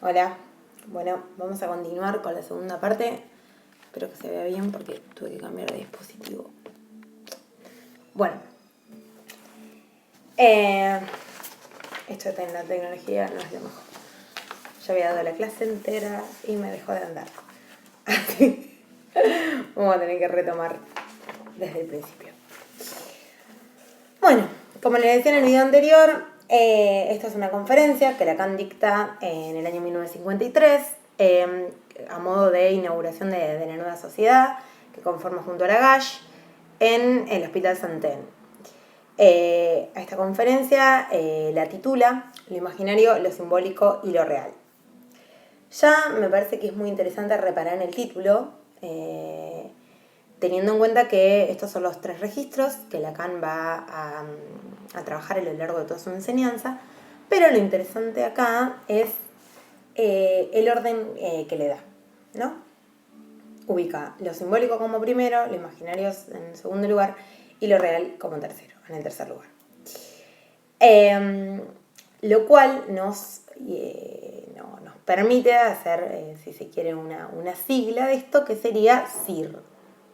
Hola, bueno, vamos a continuar con la segunda parte. Espero que se vea bien porque tuve que cambiar de dispositivo. Bueno, esto de la tecnología no es lo mejor. Ya había dado la clase entera y me dejó de andar. Así vamos a tener que retomar desde el principio. Bueno, como les decía en el video anterior, esta es una conferencia que Lacan dicta en el año 1953 a modo de inauguración de la nueva sociedad que conforma junto a Lagash en el Hospital Santen. A esta conferencia la titula Lo imaginario, lo simbólico y lo real. Ya me parece que es muy interesante reparar en el título, teniendo en cuenta que estos son los 3 registros que Lacan va a trabajar a lo largo de toda su enseñanza, pero lo interesante acá es el orden que le da, ¿no? Ubica lo simbólico como primero, lo imaginario en segundo lugar y lo real como tercero, en el tercer lugar. Lo cual nos permite hacer, si se quiere, una sigla de esto que sería SIR,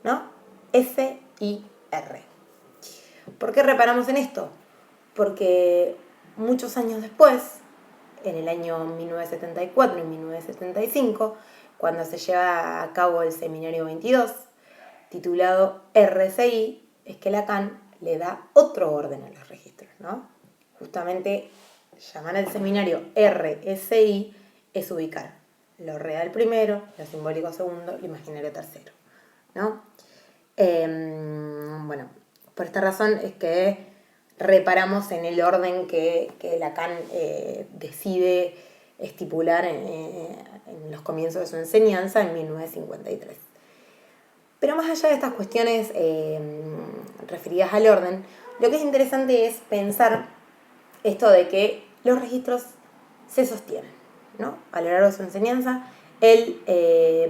¿no? S-I-R. ¿Por qué reparamos en esto? Porque muchos años después, en el año 1974 y 1975, cuando se lleva a cabo el seminario 22, titulado RCI, es que Lacan le da otro orden a los registros, ¿no? Justamente llamar al seminario RSI es ubicar lo real primero, lo simbólico segundo, lo imaginario tercero, ¿no? Bueno, por esta razón es que reparamos en el orden que Lacan decide estipular en los comienzos de su enseñanza en 1953. Pero más allá de estas cuestiones referidas al orden, lo que es interesante es pensar esto de que los registros se sostienen, ¿no? A lo largo de su enseñanza, él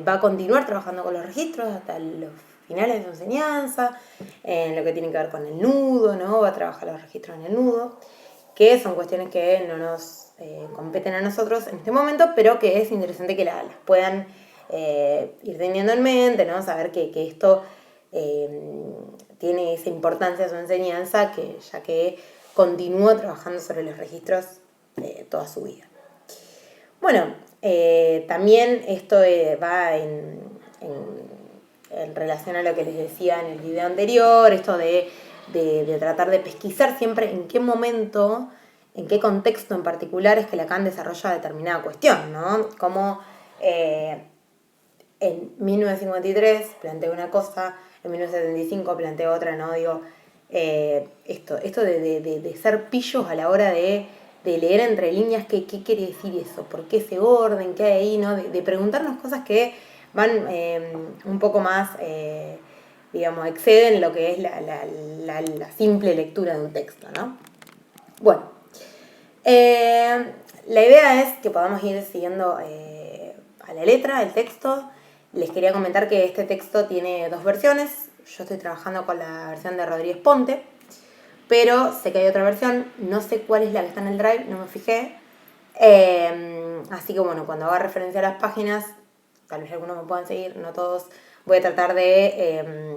va a continuar trabajando con los registros hasta los finales de su enseñanza, en lo que tiene que ver con el nudo, ¿no? Va a trabajar los registros en el nudo, que son cuestiones que no nos competen a nosotros en este momento, pero que es interesante que las puedan ir teniendo en mente, ¿no? Saber que esto tiene esa importancia de su enseñanza, ya que continúa trabajando sobre los registros toda su vida. Bueno, también esto va en relación a lo que les decía en el video anterior, esto de tratar de pesquisar siempre en qué momento, en qué contexto en particular es que Lacan desarrolla determinada cuestión, ¿no? Como en 1953 plantea una cosa, en 1975 plantea otra, ¿no? Digo, esto de ser pillos a la hora de leer entre líneas qué quiere decir eso, por qué ese orden, qué hay ahí, ¿no? De preguntarnos cosas que van un poco más, exceden lo que es la simple lectura de un texto, ¿no? Bueno, la idea es que podamos ir siguiendo a la letra el texto. Les quería comentar que este texto tiene 2 versiones. Yo estoy trabajando con la versión de Rodríguez Ponte, pero sé que hay otra versión, no sé cuál es la que está en el drive, no me fijé. Así que bueno, cuando haga referencia a las páginas, tal vez algunos me puedan seguir, no todos, voy a tratar de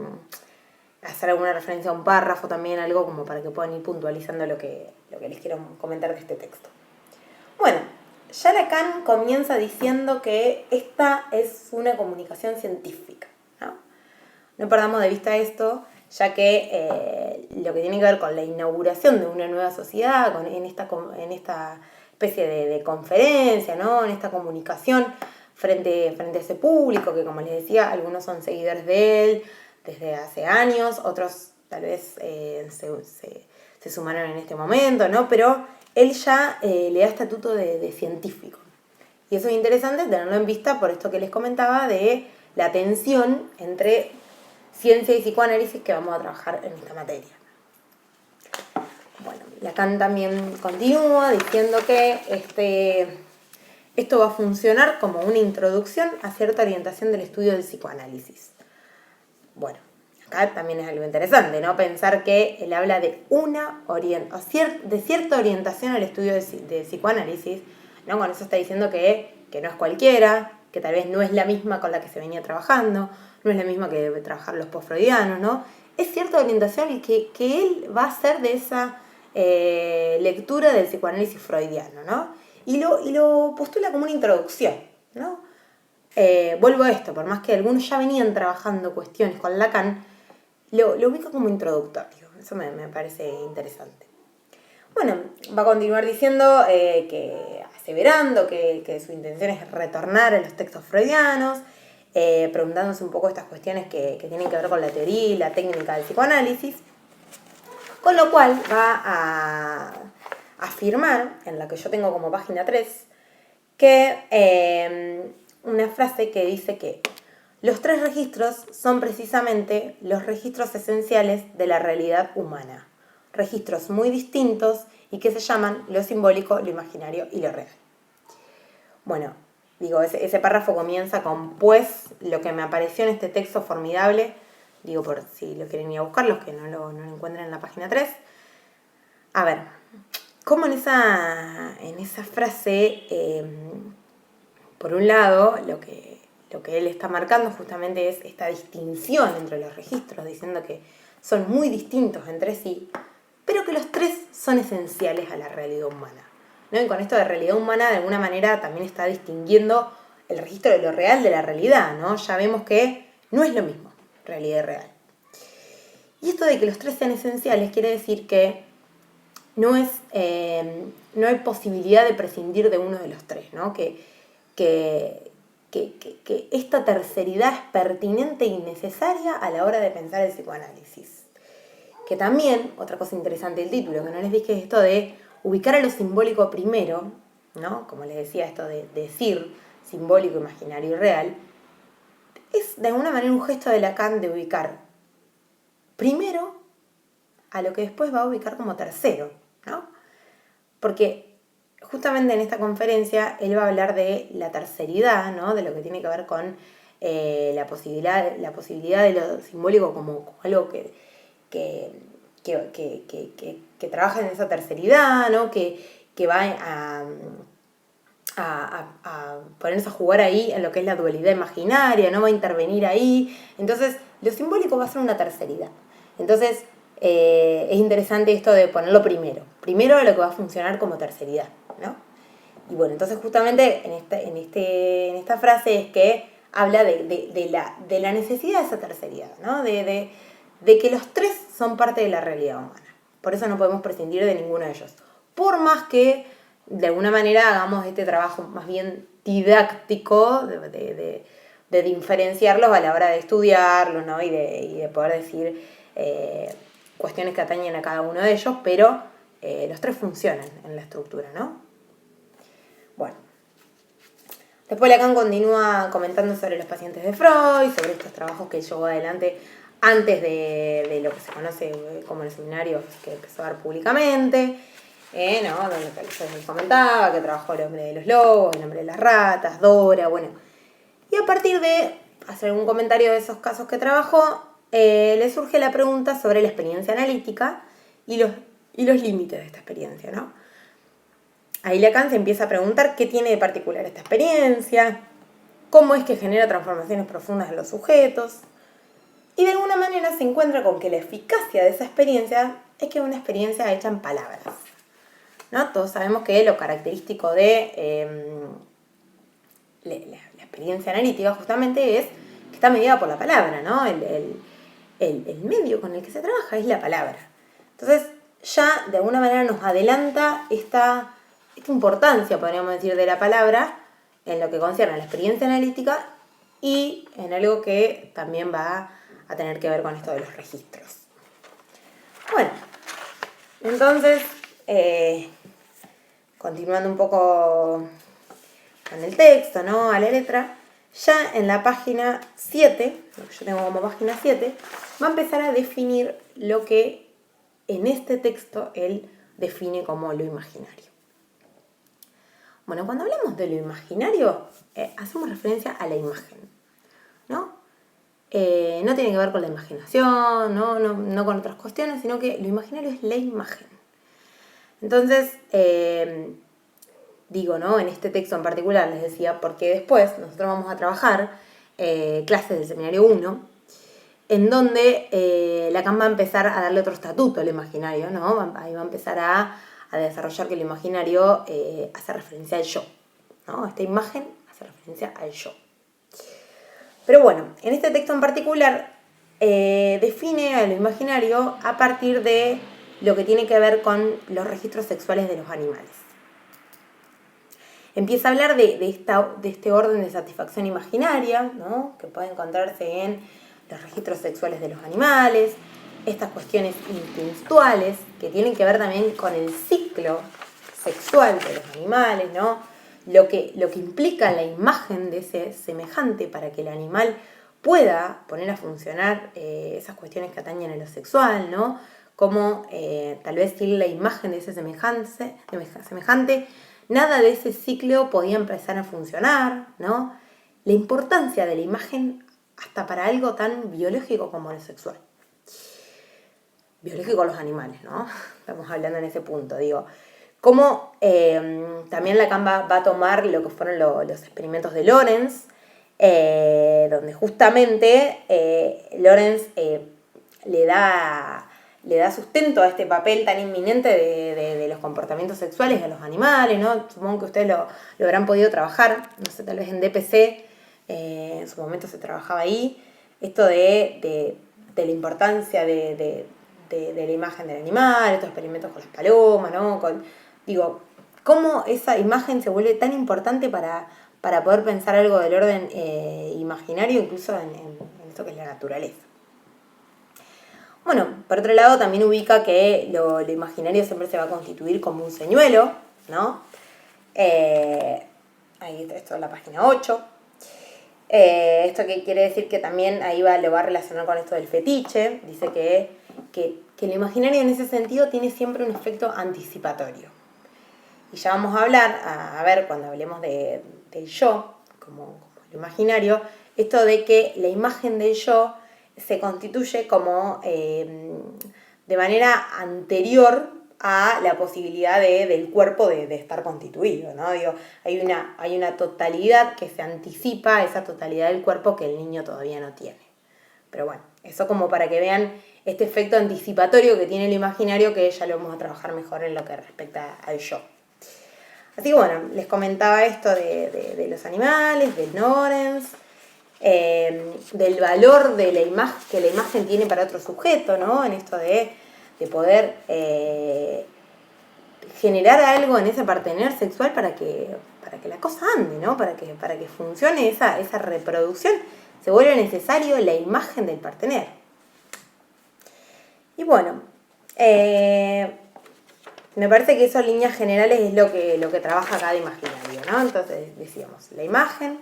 hacer alguna referencia a un párrafo también, algo como para que puedan ir puntualizando lo que les quiero comentar de este texto. Bueno, ya Lacan comienza diciendo que esta es una comunicación científica, ¿no? No perdamos de vista esto, ya que lo que tiene que ver con la inauguración de una nueva sociedad, en esta especie de conferencia, ¿no? En esta comunicación frente a ese público, que como les decía, algunos son seguidores de él desde hace años, otros tal vez se sumaron en este momento, ¿no? Pero él ya le da estatuto de científico. Y eso es interesante tenerlo en vista por esto que les comentaba de la tensión entre ciencia y psicoanálisis que vamos a trabajar en esta materia. Bueno, Lacan también continúa diciendo que esto va a funcionar como una introducción a cierta orientación del estudio del psicoanálisis. Bueno, acá también es algo interesante, ¿no? Pensar que él habla de cierta orientación al estudio de psicoanálisis, ¿no? Con eso está diciendo que que no es cualquiera, que tal vez no es la misma con la que se venía trabajando, no es la misma que debe trabajar los post-freudianos, ¿no? Es cierta orientación que él va a hacer de esa lectura del psicoanálisis freudiano, ¿no? Y lo postula como una introducción, ¿no? Vuelvo a esto, por más que algunos ya venían trabajando cuestiones con Lacan, lo ubica como introductorio. Eso me parece interesante. Bueno, va a continuar diciendo aseverando que su intención es retornar a los textos freudianos, preguntándose un poco estas cuestiones que tienen que ver con la teoría y la técnica del psicoanálisis, con lo cual va a afirmar, en la que yo tengo como página 3, que una frase que dice que los 3 registros son precisamente los registros esenciales de la realidad humana, registros muy distintos y que se llaman lo simbólico, lo imaginario y lo real. Bueno, digo, ese párrafo comienza con pues lo que me apareció en este texto formidable, digo por si lo quieren ir a buscar, los que no lo encuentran en la página 3. A ver, como en esa frase, por un lado, lo que él está marcando justamente es esta distinción entre los registros, diciendo que son muy distintos entre sí, pero que los 3 son esenciales a la realidad humana, ¿no? Y con esto de realidad humana, de alguna manera, también está distinguiendo el registro de lo real de la realidad, ¿no? Ya vemos que no es lo mismo, realidad y real. Y esto de que los 3 sean esenciales quiere decir que no hay posibilidad de prescindir de uno de los 3, ¿no? Que esta terceridad es pertinente y necesaria a la hora de pensar el psicoanálisis. Que también, otra cosa interesante del título, que no les dije, es esto de ubicar a lo simbólico primero, ¿no? Como les decía, esto de decir simbólico, imaginario y real, es de alguna manera un gesto de Lacan de ubicar primero a lo que después va a ubicar como tercero, ¿no? Porque justamente en esta conferencia él va a hablar de la terceridad, ¿no? De lo que tiene que ver con la posibilidad de lo simbólico como algo que trabaja en esa terceridad, ¿no? Que va a ponerse a jugar ahí en lo que es la dualidad imaginaria, ¿no? Va a intervenir ahí. Entonces, lo simbólico va a ser una terceridad. Entonces, es interesante esto de ponerlo primero. Primero lo que va a funcionar como terceridad, ¿no? Y bueno, entonces justamente en esta frase es que habla de la necesidad de esa terceridad, ¿no? De que los 3 son parte de la realidad humana. Por eso no podemos prescindir de ninguno de ellos. Por más que de alguna manera hagamos este trabajo más bien didáctico de diferenciarlos a la hora de estudiarlos, ¿no? y de poder decir cuestiones que atañen a cada uno de ellos, pero los 3 funcionan en la estructura, ¿no? Bueno. Después Lacan continúa comentando sobre los pacientes de Freud, sobre estos trabajos que él llevó adelante antes de lo que se conoce como los seminarios que empezó a dar públicamente, ¿no? Donde yo les comentaba que trabajó El hombre de los lobos, El hombre de las ratas, Dora, bueno. Y a partir de hacer algún comentario de esos casos que trabajó, le surge la pregunta sobre la experiencia analítica y los límites de esta experiencia, ¿no? Ahí Lacan se empieza a preguntar qué tiene de particular esta experiencia, cómo es que genera transformaciones profundas en los sujetos, y de alguna manera se encuentra con que la eficacia de esa experiencia es que es una experiencia hecha en palabras, ¿no? Todos sabemos que lo característico de la experiencia analítica justamente es que está mediada por la palabra, ¿no? El medio con el que se trabaja es la palabra. Entonces ya de alguna manera nos adelanta esta importancia, podríamos decir, de la palabra en lo que concierne a la experiencia analítica y en algo que también va a tener que ver con esto de los registros. Bueno, entonces, continuando un poco con el texto, ¿no? A la letra, ya en la página 7, lo que yo tengo como página 7, va a empezar a definir lo que en este texto él define como lo imaginario. Bueno, cuando hablamos de lo imaginario, hacemos referencia a la imagen, ¿no? No tiene que ver con la imaginación, no con otras cuestiones, sino que lo imaginario es la imagen. Entonces, digo, ¿no? En este texto en particular les decía, porque después nosotros vamos a trabajar clases del seminario 1, en donde Lacan va a empezar a darle otro estatuto al imaginario, ¿no? Ahí va a empezar a desarrollar que el imaginario hace referencia al yo, ¿no? Esta imagen hace referencia al yo. Pero bueno, en este texto en particular define al imaginario a partir de lo que tiene que ver con los registros sexuales de los animales. Empieza a hablar de este orden de satisfacción imaginaria, ¿no? Que puede encontrarse en los registros sexuales de los animales, estas cuestiones instintuales que tienen que ver también con el ciclo sexual de los animales, ¿no? Lo que implica la imagen de ese semejante para que el animal pueda poner a funcionar esas cuestiones que atañen a lo sexual, ¿no? Como tal vez sin la imagen de ese semejante, nada de ese ciclo podía empezar a funcionar, ¿no? La importancia de la imagen hasta para algo tan biológico como lo sexual. Biológico los animales, ¿no? Estamos hablando en ese punto, digo. Como también Lacan va a tomar lo que fueron los experimentos de Lorenz, donde justamente Lorenz le da sustento a este papel tan inminente de los comportamientos sexuales de los animales, ¿no? Supongo que ustedes lo habrán podido trabajar, no sé, tal vez en DPC, en su momento se trabajaba ahí, esto de la importancia de la imagen del animal, estos experimentos con las palomas, ¿no? Digo, cómo esa imagen se vuelve tan importante para poder pensar algo del orden imaginario, incluso en esto que es la naturaleza. Bueno, por otro lado también ubica que lo imaginario siempre se va a constituir como un señuelo, ¿no? Ahí esto es la página 8. Esto que quiere decir que también ahí lo va a relacionar con esto del fetiche. Dice que el imaginario en ese sentido tiene siempre un efecto anticipatorio. Y ya vamos a hablar, a ver cuando hablemos del yo, como el imaginario, esto de que la imagen del yo se constituye como de manera anterior a la posibilidad del cuerpo de estar constituido, ¿no? Digo, hay una totalidad que se anticipa a esa totalidad del cuerpo que el niño todavía no tiene. Pero bueno, eso como para que vean este efecto anticipatorio que tiene el imaginario, que ya lo vamos a trabajar mejor en lo que respecta al yo. Así que bueno, les comentaba esto de los animales, de Lorenz, del valor de la imagen que la imagen tiene para otro sujeto, ¿no? En esto de poder generar algo en ese partener sexual para que la cosa ande, ¿no? Para que funcione esa reproducción, se vuelve necesario la imagen del partener. Y bueno, me parece que eso en líneas generales es lo que trabaja cada imaginario, ¿no? Entonces decíamos, la imagen,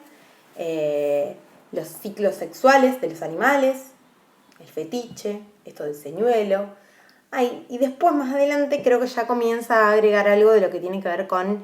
los ciclos sexuales de los animales, el fetiche, esto del señuelo. Y después más adelante creo que ya comienza a agregar algo de lo que tiene que ver con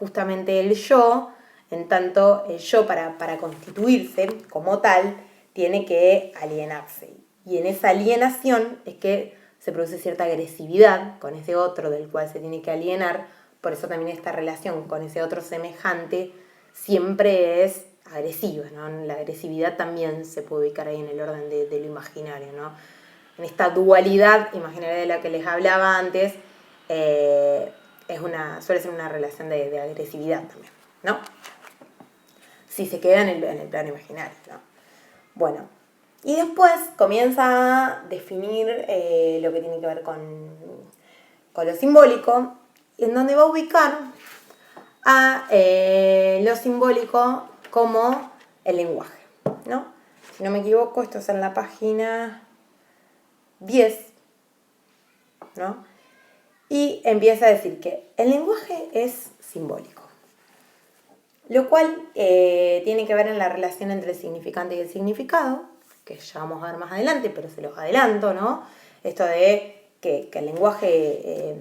justamente el yo, en tanto el yo para constituirse como tal tiene que alienarse. Y en esa alienación es que se produce cierta agresividad con ese otro del cual se tiene que alienar, por eso también esta relación con ese otro semejante siempre es agresiva, ¿no? La agresividad también se puede ubicar ahí en el orden de lo imaginario, ¿no? En esta dualidad imaginaria de la que les hablaba antes, suele ser una relación de agresividad también, ¿no? Si se queda en el plano imaginario, ¿no? Bueno, y después comienza a definir lo que tiene que ver con lo simbólico, en donde va a ubicar a lo simbólico como el lenguaje, ¿no? Si no me equivoco, esto es en la página 10, ¿no? Y empieza a decir que el lenguaje es simbólico, lo cual tiene que ver en la relación entre el significante y el significado, que ya vamos a ver más adelante, pero se los adelanto, ¿no? Esto de que el lenguaje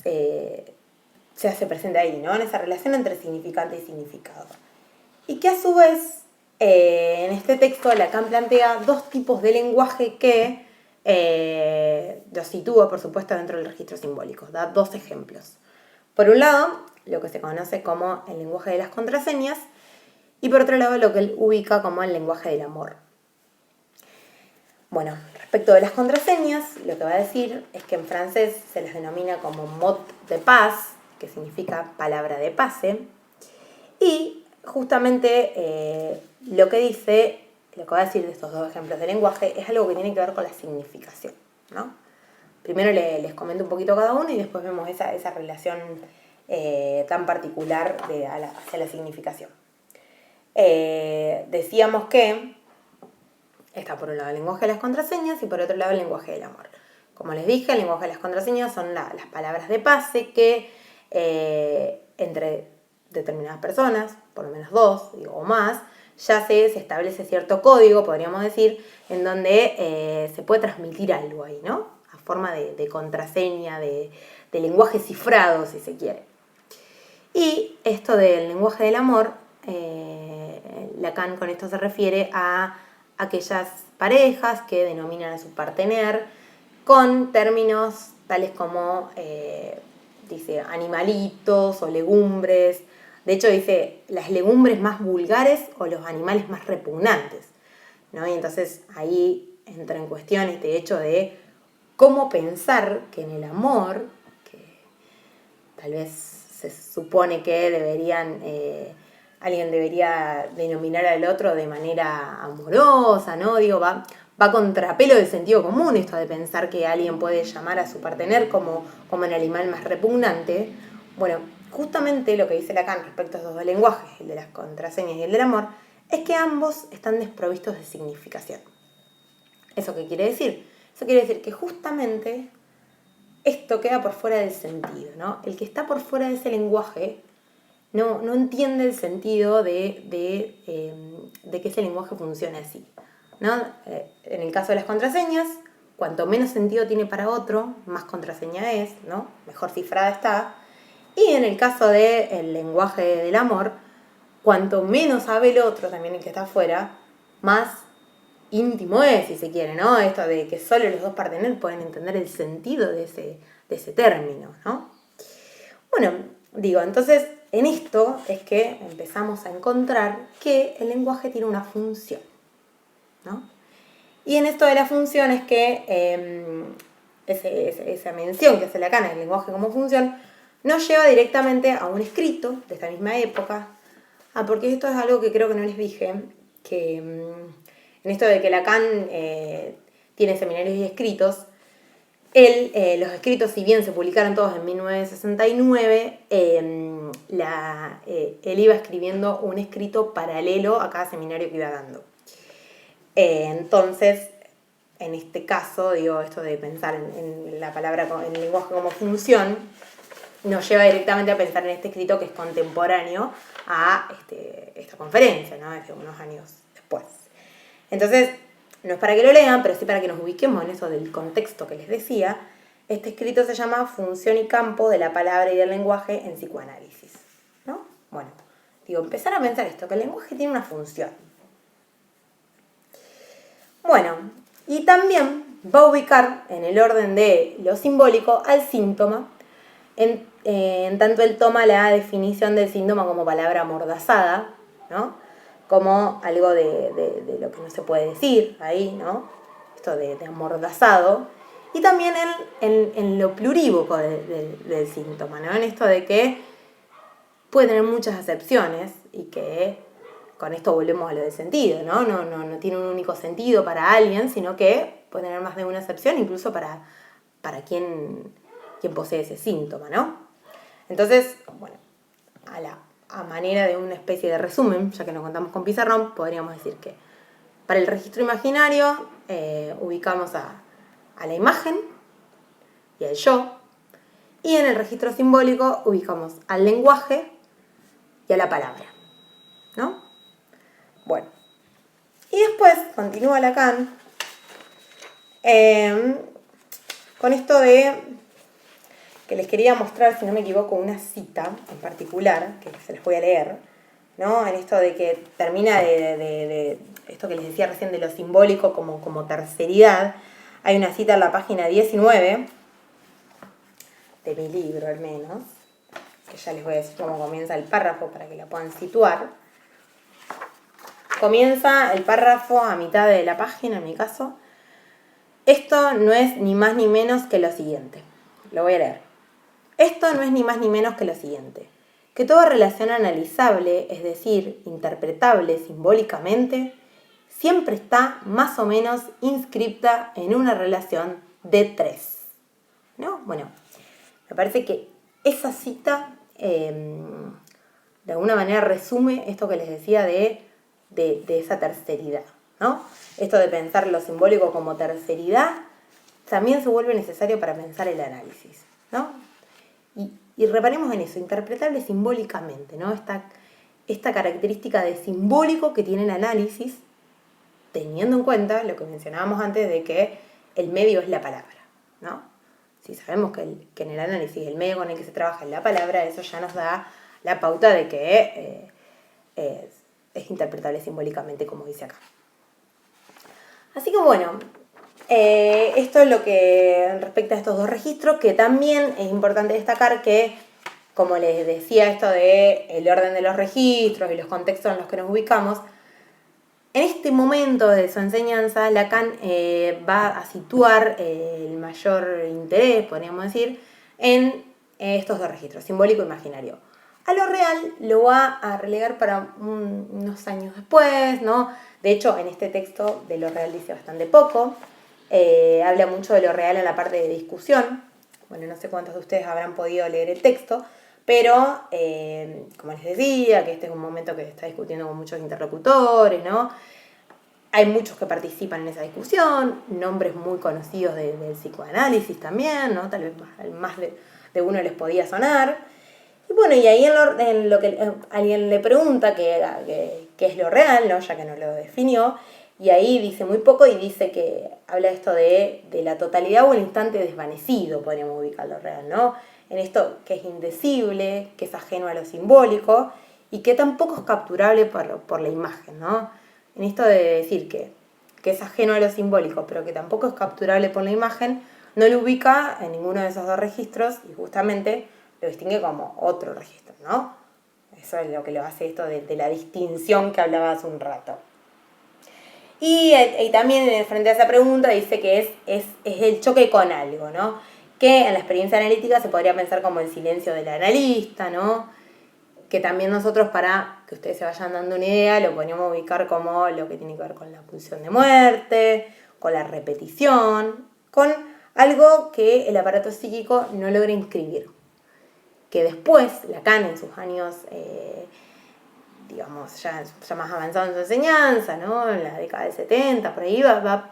se hace presente ahí, ¿no? En esa relación entre significante y significado. Y que a su vez, en este texto Lacan plantea dos tipos de lenguaje que los sitúa, por supuesto, dentro del registro simbólico. Da dos ejemplos. Por un lado, lo que se conoce como el lenguaje de las contraseñas, y por otro lado, lo que él ubica como el lenguaje del amor. Bueno, respecto de las contraseñas, lo que va a decir es que en francés se les denomina como mot de passe, que significa palabra de pase, y justamente lo que dice, lo que va a decir de estos dos ejemplos de lenguaje es algo que tiene que ver con la significación, ¿no? Primero les comento un poquito cada uno y después vemos esa relación tan particular hacia la significación. Decíamos que está por un lado el lenguaje de las contraseñas y por otro lado el lenguaje del amor. Como les dije, el lenguaje de las contraseñas son las palabras de pase que entre determinadas personas, por lo menos dos o más, ya se establece cierto código, podríamos decir, en donde se puede transmitir algo ahí, ¿no? A forma de contraseña, de lenguaje cifrado, si se quiere. Y esto del lenguaje del amor, Lacan con esto se refiere a aquellas parejas que denominan a su partener con términos tales como, dice, animalitos o legumbres. De hecho, dice, las legumbres más vulgares o los animales más repugnantes, ¿no? Y entonces ahí entra en cuestión este hecho de cómo pensar que en el amor, que tal vez se supone que alguien debería denominar al otro de manera amorosa, ¿no? Digo, va contrapelo del sentido común esto de pensar que alguien puede llamar a su partener como el animal más repugnante. Bueno, justamente lo que dice Lacan respecto a esos dos lenguajes, el de las contraseñas y el del amor, es que ambos están desprovistos de significación. ¿Eso qué quiere decir? Eso quiere decir que justamente esto queda por fuera del sentido, ¿no? El que está por fuera de ese lenguaje no entiende el sentido de que ese lenguaje funcione así, ¿no? En el caso de las contraseñas, cuanto menos sentido tiene para otro, más contraseña es, ¿no? Mejor cifrada está. Y en el caso del lenguaje del amor, cuanto menos sabe el otro, también el que está afuera, más íntimo es, si se quiere, ¿no? Esto de que solo los dos parteneros pueden entender el sentido de ese término, ¿no? Bueno, digo, entonces en esto es que empezamos a encontrar que el lenguaje tiene una función, ¿no? Y en esto de la función es que esa mención que hace Lacan en el lenguaje como función nos lleva directamente a un escrito de esta misma época. Porque esto es algo que creo que no les dije, que en esto de que Lacan tiene seminarios y escritos, los escritos, si bien se publicaron todos en 1969, él iba escribiendo un escrito paralelo a cada seminario que iba dando. Entonces, en este caso, digo, esto de pensar en la palabra, en el lenguaje como función, nos lleva directamente a pensar en este escrito que es contemporáneo a esta conferencia, ¿no? Desde unos años después. Entonces, no es para que lo lean, pero sí para que nos ubiquemos en eso del contexto que les decía. Este escrito se llama Función y campo de la palabra y del lenguaje en psicoanálisis, ¿no? Bueno, digo, empezar a pensar esto, que el lenguaje tiene una función. Bueno, y también va a ubicar en el orden de lo simbólico al síntoma, en tanto él toma la definición del síntoma como palabra amordazada, ¿no? Como algo de lo que no se puede decir ahí, ¿no? Esto de amordazado. Y también en lo plurívoco del síntoma, ¿no? En esto de que puede tener muchas acepciones y que con esto volvemos a lo del sentido, ¿no? No tiene un único sentido para alguien, sino que puede tener más de una acepción, incluso para quien posee ese síntoma, ¿no? Entonces, bueno, a manera de una especie de resumen, ya que nos contamos con pizarrón, podríamos decir que para el registro imaginario ubicamos a la imagen y al yo, y en el registro simbólico ubicamos al lenguaje y a la palabra, ¿no? Bueno, y después continúa Lacan con esto de que les quería mostrar, si no me equivoco, una cita en particular, que se les voy a leer, ¿no? En esto de que termina de esto que les decía recién de lo simbólico como terceridad. Hay una cita en la página 19, de mi libro al menos, que ya les voy a decir cómo comienza el párrafo para que la puedan situar. Comienza el párrafo a mitad de la página, en mi caso. Esto no es ni más ni menos que lo siguiente. Lo voy a leer. Esto no es ni más ni menos que lo siguiente. Que toda relación analizable, es decir, interpretable simbólicamente, siempre está más o menos inscripta en una relación de tres. ¿No? Bueno, me parece que esa cita de alguna manera resume esto que les decía de esa terceridad, ¿no? Esto de pensar lo simbólico como terceridad también se vuelve necesario para pensar el análisis, ¿no? Y reparemos en eso, interpretable simbólicamente, ¿no? Esta característica de simbólico que tiene el análisis, teniendo en cuenta lo que mencionábamos antes de que el medio es la palabra, ¿no? Si sabemos que en el análisis el medio con el que se trabaja es la palabra, eso ya nos da la pauta de que es interpretable simbólicamente, como dice acá. Así que bueno, esto es lo que respecta a estos dos registros, que también es importante destacar que, como les decía, esto de el orden de los registros y los contextos en los que nos ubicamos, en este momento de su enseñanza, Lacan va a situar el mayor interés, podríamos decir, en estos dos registros, simbólico e imaginario. A lo real lo va a relegar para unos años después, ¿no? De hecho, en este texto de lo real dice bastante poco. Habla mucho de lo real en la parte de discusión. Bueno, no sé cuántos de ustedes habrán podido leer el texto, pero, como les decía, que este es un momento que se está discutiendo con muchos interlocutores, ¿no? Hay muchos que participan en esa discusión, nombres muy conocidos del psicoanálisis también, ¿no? Tal vez más de uno les podía sonar. Y bueno, y ahí en lo que alguien le pregunta qué es lo real, ¿no? Ya que no lo definió, y ahí dice muy poco y dice que habla esto de la totalidad o el instante desvanecido, podríamos ubicar lo real, ¿no? En esto que es indecible, que es ajeno a lo simbólico y que tampoco es capturable por la imagen, ¿no? En esto de decir que es ajeno a lo simbólico, pero que tampoco es capturable por la imagen, no lo ubica en ninguno de esos dos registros y justamente lo distingue como otro registro, ¿no? Eso es lo que lo hace esto de la distinción que hablaba hace un rato. Y también frente a esa pregunta dice que es el choque con algo, ¿no? Que en la experiencia analítica se podría pensar como el silencio del analista, ¿no? Que también nosotros, para que ustedes se vayan dando una idea, lo podríamos ubicar como lo que tiene que ver con la pulsión de muerte, con la repetición, con algo que el aparato psíquico no logra inscribir. Que después, Lacan en sus años, digamos, ya más avanzado en su enseñanza, ¿no? En la década del 70, por ahí va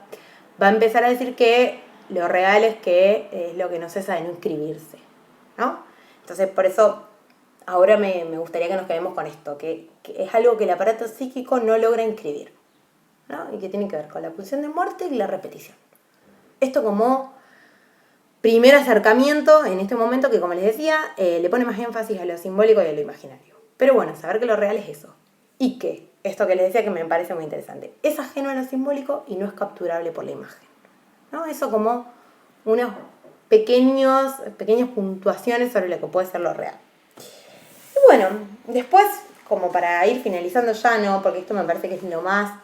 a empezar a decir que lo real es que es lo que no cesa de no inscribirse, ¿no? Entonces, por eso, ahora me gustaría que nos quedemos con esto, que es algo que el aparato psíquico no logra inscribir, ¿no? Y que tiene que ver con la pulsión de muerte y la repetición. Esto como primer acercamiento en este momento que, como les decía, le pone más énfasis a lo simbólico y a lo imaginario. Pero bueno, saber que lo real es eso. Y que, esto que les decía que me parece muy interesante, es ajeno a lo simbólico y no es capturable por la imagen, ¿no? Eso como unas pequeñas puntuaciones sobre lo que puede ser lo real. Y bueno, después, como para ir finalizando ya, ¿no? Porque esto me parece que es lo más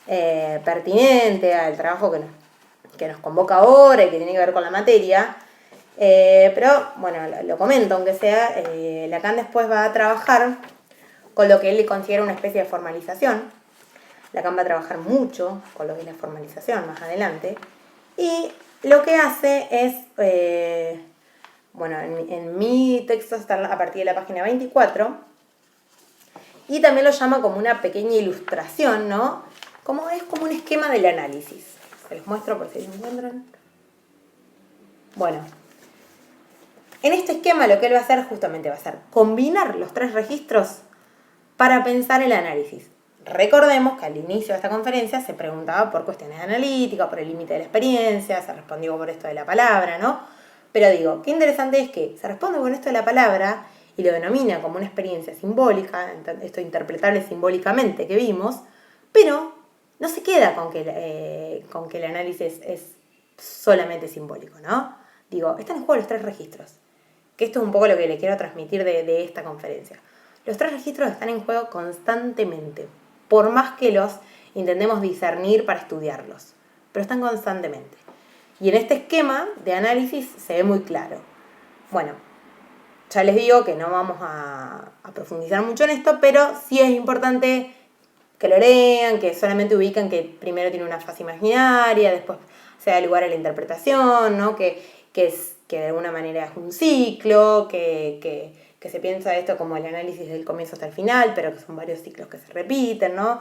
pertinente al trabajo que nos convoca ahora y que tiene que ver con la materia. Pero bueno, lo comento, aunque sea, Lacan después va a trabajar con lo que él considera una especie de formalización. Lacan va a trabajar mucho con lo que es la formalización más adelante. Y lo que hace es, bueno, en mi texto está a partir de la página 24, y también lo llama como una pequeña ilustración, ¿no? Es como un esquema del análisis. Se los muestro por si lo encuentran. Bueno, en este esquema lo que él va a hacer justamente va a ser combinar los tres registros para pensar el análisis. Recordemos que al inicio de esta conferencia se preguntaba por cuestiones analíticas, por el límite de la experiencia, se respondió por esto de la palabra, ¿no? Pero digo, qué interesante es que se responde con esto de la palabra y lo denomina como una experiencia simbólica, esto interpretable simbólicamente que vimos, pero no se queda con que el análisis es solamente simbólico, ¿no? Digo, están en juego los tres registros. que esto es un poco lo que le quiero transmitir de esta conferencia. Los 3 registros están en juego constantemente, por más que los intentemos discernir para estudiarlos, pero están constantemente. Y en este esquema de análisis se ve muy claro. Bueno, ya les digo que no vamos a profundizar mucho en esto, pero sí es importante que lo lean, que solamente ubican que primero tiene una fase imaginaria, después se da lugar a la interpretación, ¿no? Que de alguna manera es un ciclo, que se piensa esto como el análisis del comienzo hasta el final, pero que son varios ciclos que se repiten, ¿no?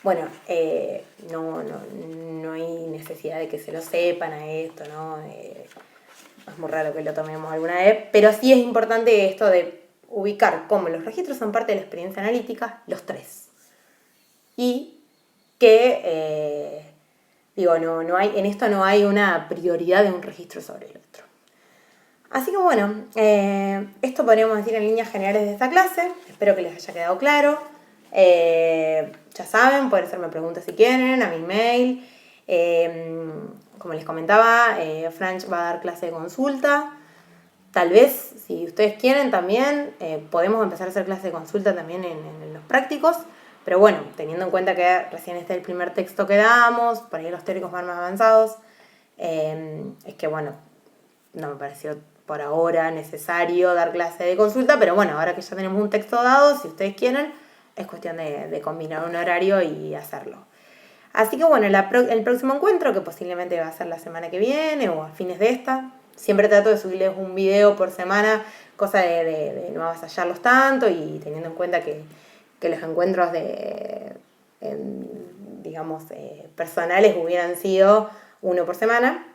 Bueno, no hay necesidad de que se lo sepan a esto, ¿no? Es muy raro que lo tomemos alguna vez, pero sí es importante esto de ubicar cómo los registros son parte de la experiencia analítica, los 3. Y que, en esto no hay una prioridad de un registro sobre el otro. Así que bueno, esto podríamos decir en líneas generales de esta clase. Espero que les haya quedado claro. Ya saben, pueden hacerme preguntas si quieren, a mi mail. Como les comentaba, Franch va a dar clase de consulta. Tal vez, si ustedes quieren también, podemos empezar a hacer clase de consulta también en los prácticos. Pero bueno, teniendo en cuenta que recién este es el primer texto que damos, por ahí los teóricos van más avanzados, es que bueno, no me pareció por ahora necesario dar clase de consulta, pero bueno, ahora que ya tenemos un texto dado, si ustedes quieren, es cuestión de combinar un horario y hacerlo. Así que bueno, el próximo encuentro, que posiblemente va a ser la semana que viene o a fines de esta, siempre trato de subirles un video por semana, cosa de no avasallarlos tanto y teniendo en cuenta que los encuentros personales hubieran sido uno por semana,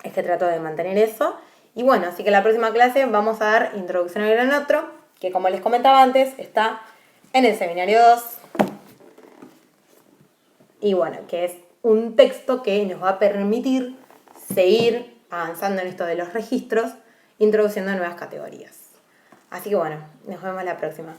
es que trato de mantener eso. Y bueno, así que la próxima clase vamos a dar Introducción al Gran Otro, que como les comentaba antes, está en el seminario 2. Y bueno, que es un texto que nos va a permitir seguir avanzando en esto de los registros, introduciendo nuevas categorías. Así que bueno, nos vemos la próxima.